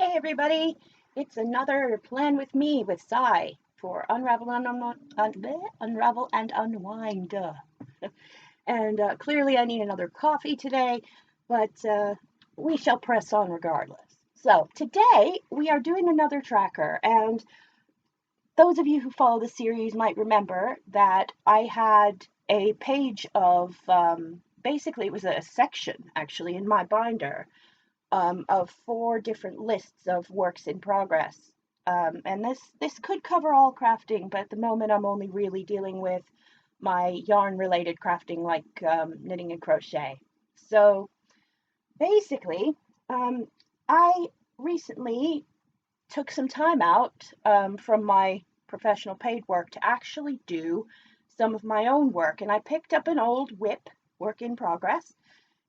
Hey everybody, it's another Plan with Me with Cy for Unravel and Unwind. And clearly I need another coffee today, but we shall press on regardless. So today we are doing another tracker, and those of you who follow the series might remember that I had a page of, basically it was a section actually in my binder of 4 different lists of works in progress. And this could cover all crafting, but at the moment I'm only really dealing with my yarn related crafting like knitting and crochet. So basically, um, I recently took some time out from my professional paid work to actually do some of my own work. And I picked up an old WIP, work in progress,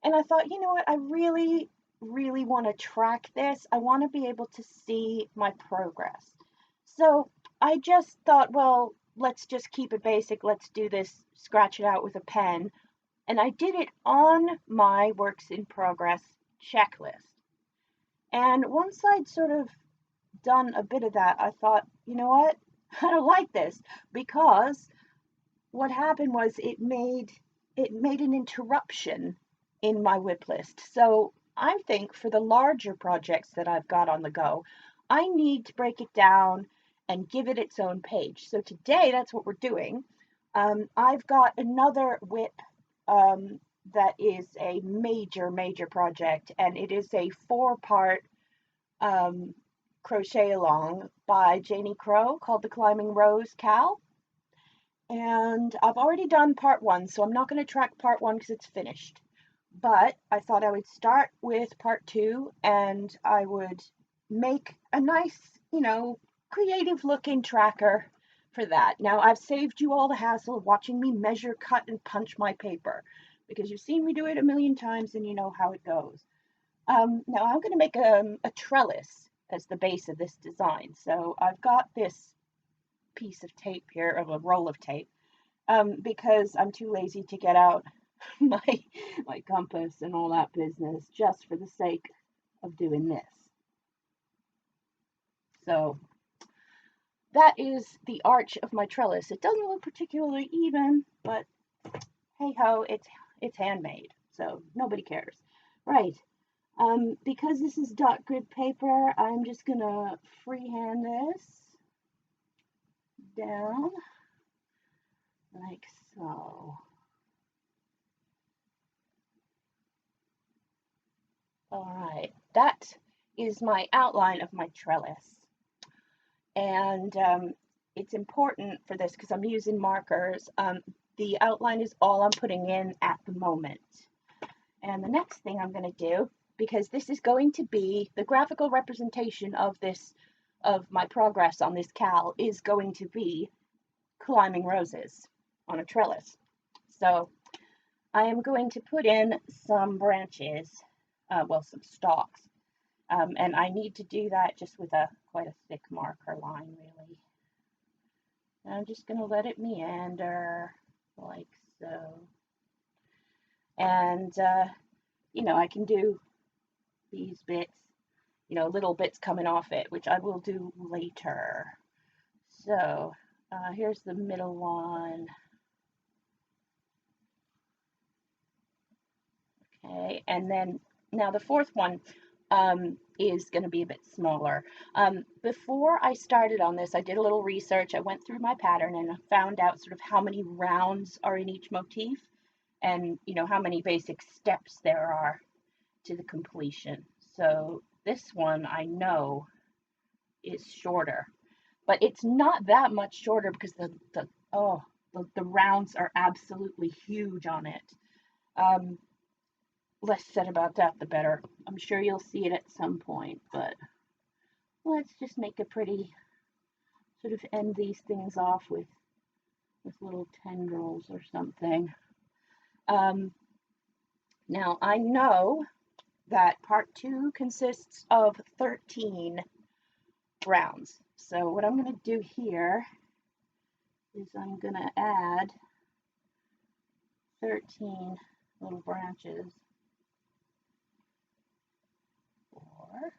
and I thought, you know what, I really want to track this. I want to be able to see my progress. So I just thought, well, let's just keep it basic. Let's do this, scratch it out with a pen. And I did it on my works in progress checklist. And once I'd sort of done a bit of that, I thought, you know what? I don't like this, because what happened was it made an interruption in my WIP list. So I think for the larger projects that I've got on the go, I need to break it down and give it its own page. So today that's what we're doing. I've got another WIP that is a major project, and it is a 4-part um, crochet along by Janie Crow called the Climbing Rose Cal. And I've already done part 1, so I'm not going to track part 1 because it's finished. But I thought I would start with part 2, and I would make a nice, creative looking tracker for that. Now, I've saved you all the hassle of watching me measure, cut, and punch my paper, because you've seen me do it a million times and you know how it goes. Now, I'm going to make a trellis as the base of this design. So I've got this piece of tape here, of a roll of tape, because I'm too lazy to get out my my compass and all that business just for the sake of doing this. So that is the arch of my trellis. It doesn't look particularly even, but hey ho, it's handmade, so nobody cares. Right. Because this is dot grid paper, I'm just gonna freehand this down like so. All right, that is my outline of my trellis. And it's important for this because I'm using markers. The outline is all I'm putting in at the moment. And the next thing I'm going to do, because this is going to be the graphical representation of this, of my progress on this cal, is going to be climbing roses on a trellis. So I am going to put in some branches, well, some stalks. And I need to do that just with quite a thick marker line, really. And I'm just going to let it meander like so. And, I can do these bits, little bits coming off it, which I will do later. So here's the middle one. Okay, and then now the fourth one is going to be a bit smaller. Before I started on this, I did a little research. I went through my pattern and I found out sort of how many rounds are in each motif, and how many basic steps there are to the completion. So this one I know is shorter, but it's not that much shorter because the rounds are absolutely huge on it. Less said about that, the better. I'm sure you'll see it at some point, but let's just make a pretty, sort of end these things off with little tendrils or something. Now I know that part 2 consists of 13 rounds. So what I'm going to do here is I'm going to add 13 little branches. 4,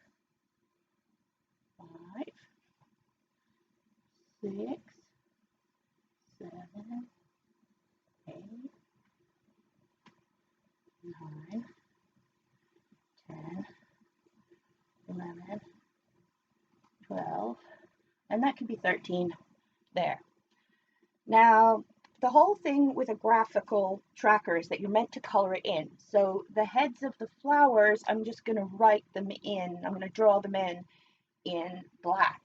6, 7, 8, 9, 10, 11, 12, and that could be 13 there. Now, the whole thing with a graphical tracker is that you're meant to color it in. So the heads of the flowers, I'm just going to write them in. I'm going to draw them in black.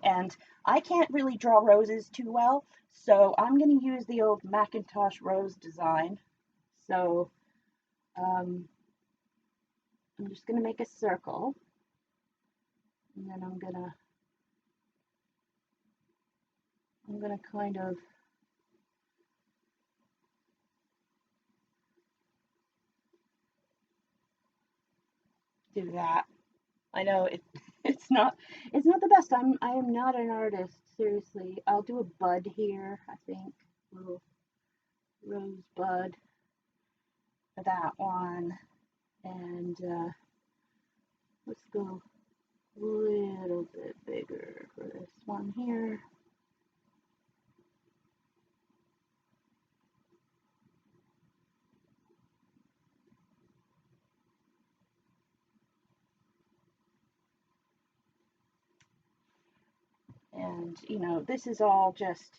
And I can't really draw roses too well, so I'm going to use the old Macintosh rose design. So I'm just going to make a circle, and then I'm gonna kind of do that. I know it's not the best. I am not an artist, seriously. I'll do a bud here, I think. Little rose bud for that one. And let's go a little bit bigger for this one here. And, you know, this is all just,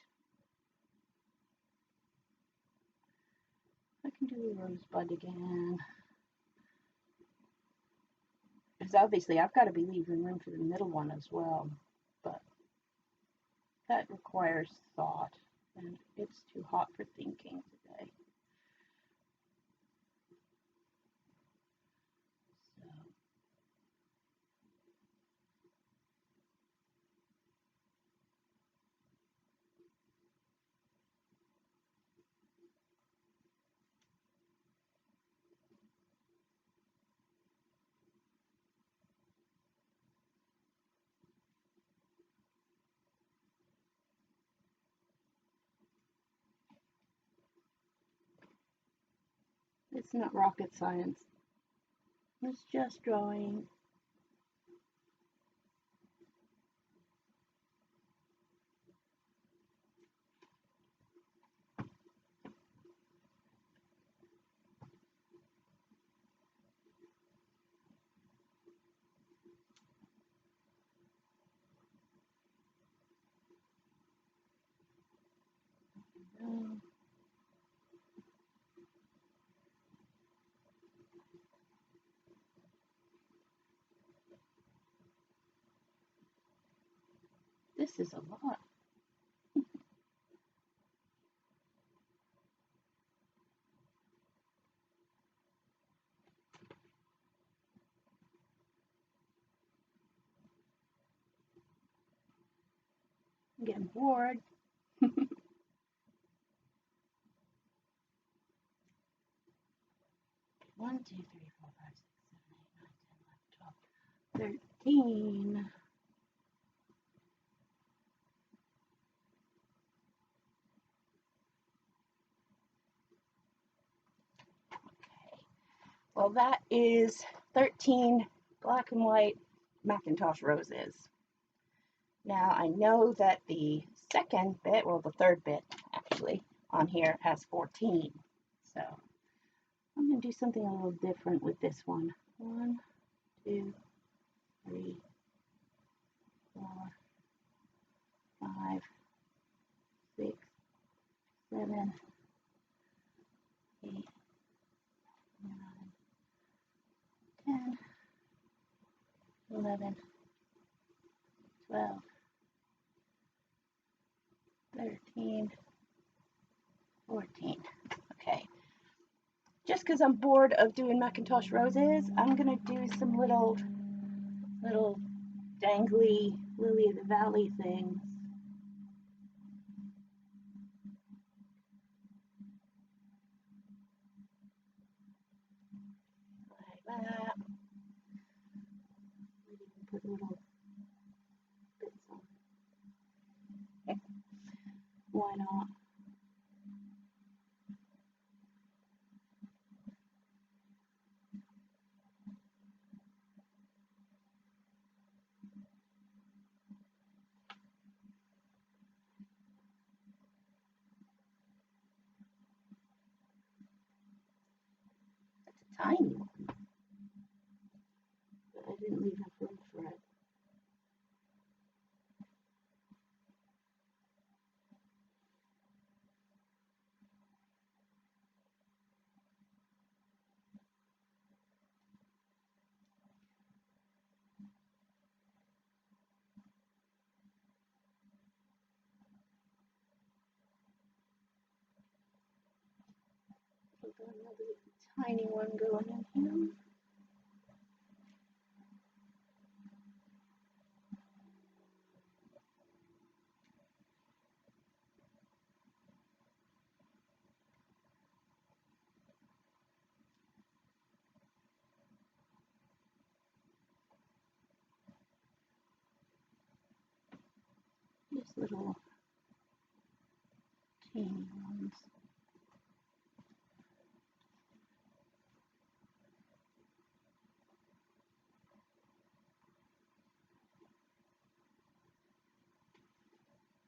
I can do a rosebud again. Because obviously I've got to be leaving room for the middle one as well. But that requires thought, and it's too hot for thinking today. So, it's not rocket science. It's just drawing. This is a lot. I'm getting bored. 1, 2, 3, 4, 5, 6, 7, 8, 9, 10, 11, 12, 13. Okay. Well, that is 13 black and white Macintosh roses. Now I know that the second bit, well, the third bit actually, on here has 14. So I'm going to do something a little different with this one. 1, 2, 3, 4, 5, 6, 7, 8, 9, 10, 11, 12, 13, 14. Okay. Just because I'm bored of doing Macintosh roses, I'm going to do some little dangly lily of the valley things. Like that. Put little bits on. Why not? tiny one, but I didn't leave enough room for it. I've got another tiny one going in here. These little teeny ones.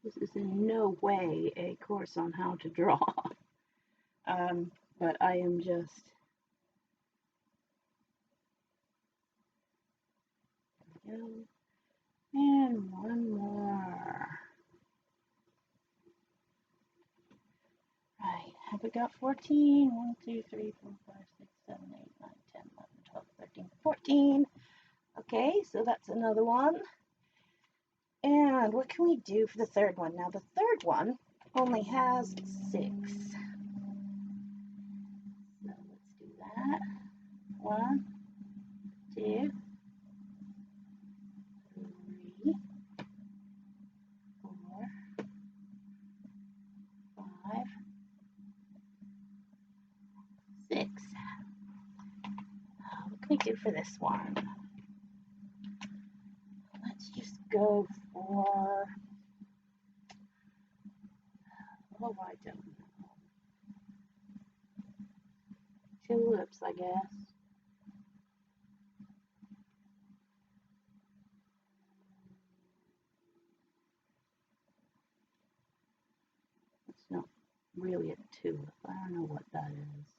This is in no way a course on how to draw, but I am just, there we go. And one more. Right, have we got 14? 1, 2, 3, 4, 5, 6, 7, 8, 9, 10, 11, 12, 13, 14. Okay, so that's another one. And what can we do for the third one? Now, the third one only has 6. So let's do that. 1, 2, 3, 4, 5, 6. What can we do for this one? Let's just go for, oh, I don't know. Tulips, I guess. It's not really a tulip. I don't know what that is.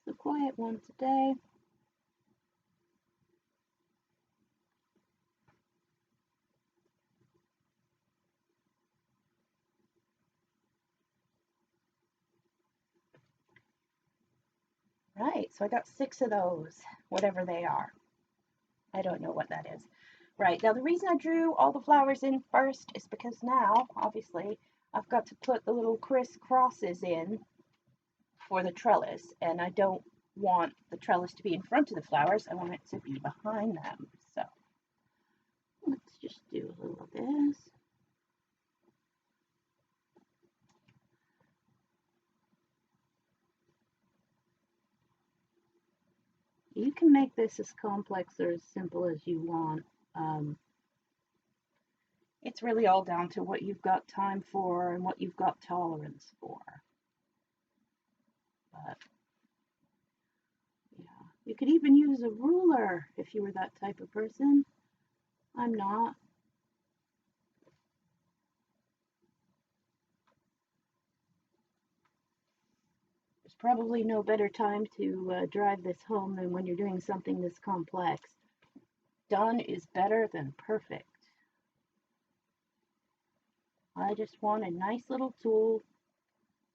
It's a quiet one today. Right, so I got 6 of those, whatever they are. I don't know what that is. Right, now the reason I drew all the flowers in first is because now, obviously, I've got to put the little crisscrosses in for the trellis, and I don't want the trellis to be in front of the flowers. I want it to be behind them. So let's just do a little of this. You can make this as complex or as simple as you want. It's really all down to what you've got time for and what you've got tolerance for. But yeah, you could even use a ruler if you were that type of person. I'm not. There's probably no better time to drive this home than when you're doing something this complex. Done is better than perfect. I just want a nice little tool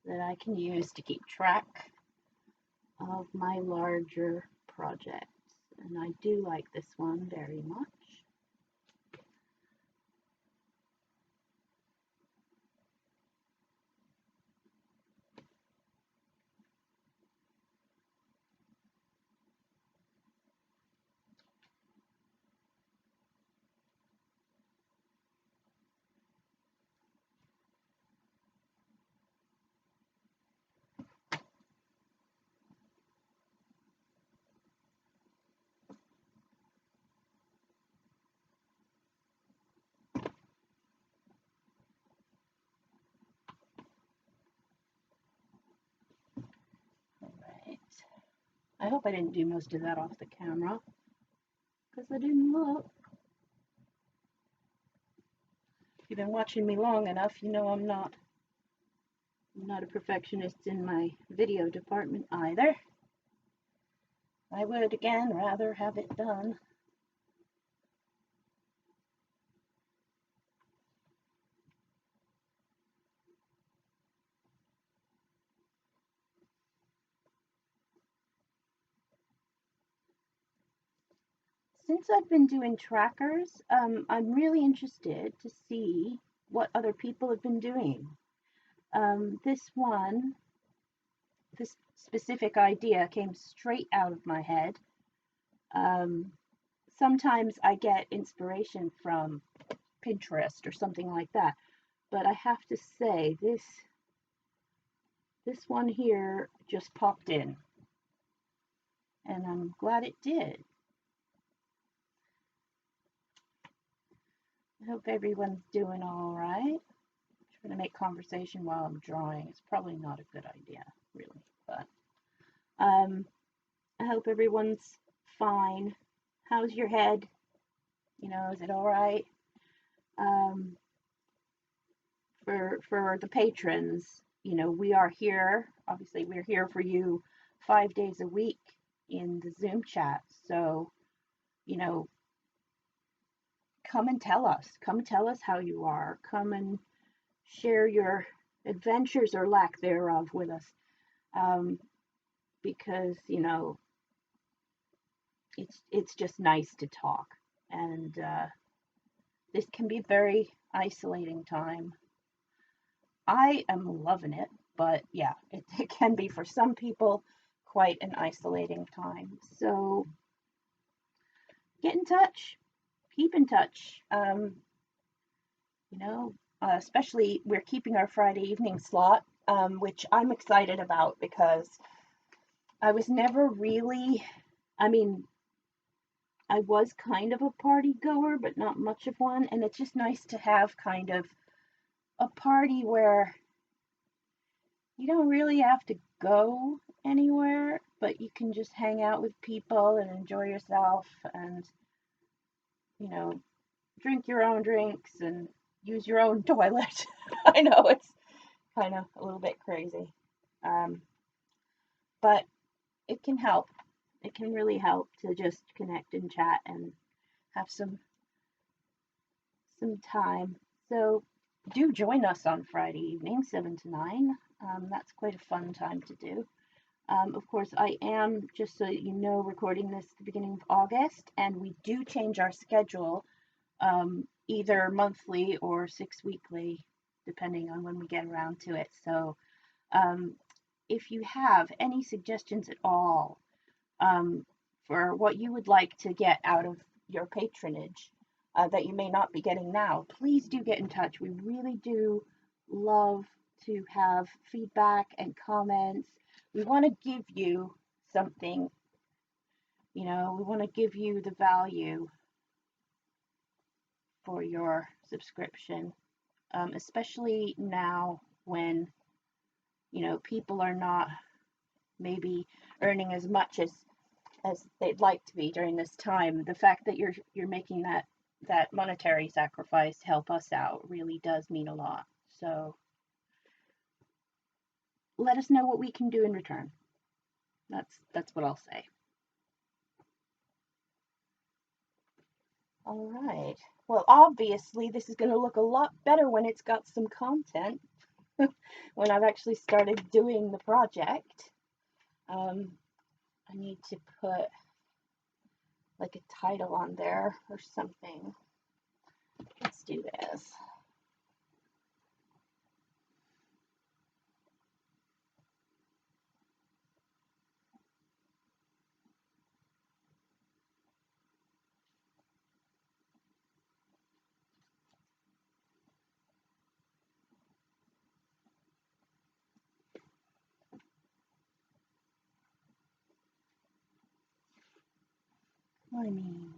that I can use to keep track of my larger projects. And I do like this one very much. I hope I didn't do most of that off the camera, because I didn't look. If you've been watching me long enough, you know I'm not a perfectionist in my video department either. I would, again, rather have it done. Since I've been doing trackers, I'm really interested to see what other people have been doing. This specific idea came straight out of my head. Um, Sometimes I get inspiration from Pinterest or something like that, but I have to say this one here just popped in, and I'm glad it did. I hope everyone's doing all right. Trying to make conversation while I'm drawing is probably not a good idea, really, but I hope everyone's fine. How's your head? Is it all right? Um, for the patrons, we are here. Obviously, we're here for you 5 days a week in the Zoom chat. So, you know, come and tell us. Come tell us how you are. Come and share your adventures or lack thereof with us. Um, because it's just nice to talk, and this can be a very isolating time. I am loving it, but yeah, it can be for some people quite an isolating time. So get in touch, keep in touch. Especially we're keeping our Friday evening slot, which I'm excited about because I was never really, I mean, I was kind of a party goer, but not much of one. And it's just nice to have kind of a party where you don't really have to go anywhere, but you can just hang out with people and enjoy yourself and, you know, drink your own drinks and use your own toilet. I know it's kind of a little bit crazy, um, but it can help. It can really help to just connect and chat and have some time. So do join us on Friday evening, 7 to 9. That's quite a fun time to do. Of course, I am, just so you know, recording this at the beginning of August, and we do change our schedule either monthly or 6 weekly, depending on when we get around to it. So um, if you have any suggestions at all um, for what you would like to get out of your patronage that you may not be getting now, please do get in touch. We really do love to have feedback and comments. We want to give you something, we want to give you the value for your subscription, especially now when, people are not maybe earning as much as they'd like to be during this time. The fact that you're making that monetary sacrifice to help us out really does mean a lot. So let us know what we can do in return. That's what I'll say. All right. Well, obviously this is going to look a lot better when it's got some content, when I've actually started doing the project. I need to put like a title on there or something. Let's do this. I mean,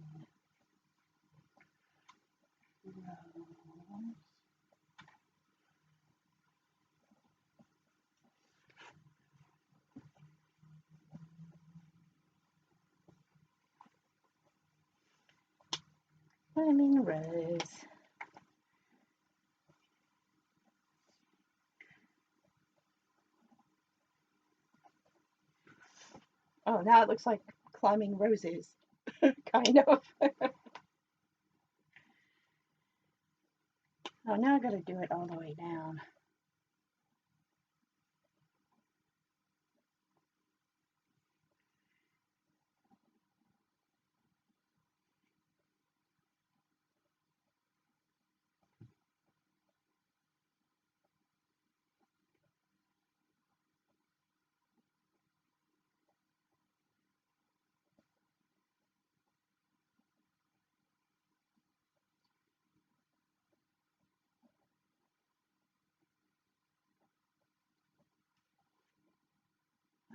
Climbing rose. Oh, now it looks like climbing roses, kind of. Oh, now I gotta do it all the way down.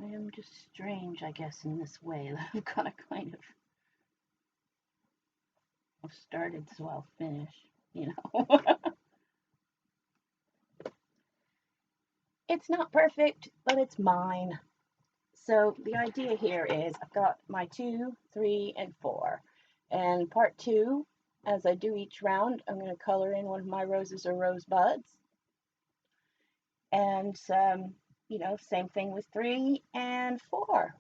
I am just strange, I guess, in this way that I've got to kind of I've started so I'll finish, you know. It's not perfect, but it's mine. So the idea here is I've got my 2, 3, and 4. And part 2, as I do each round, I'm going to color in one of my roses or rosebuds. And, same thing with 3 and 4.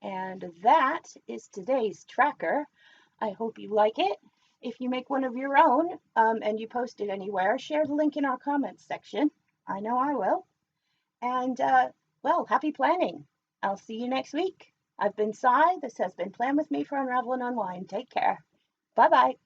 And that is today's tracker. I hope you like it. If you make one of your own and you post it anywhere, share the link in our comments section. I know I will. And, well, happy planning. I'll see you next week. I've been Cy. This has been Plan With Me for Unravel and Unwind. Take care. Bye-bye.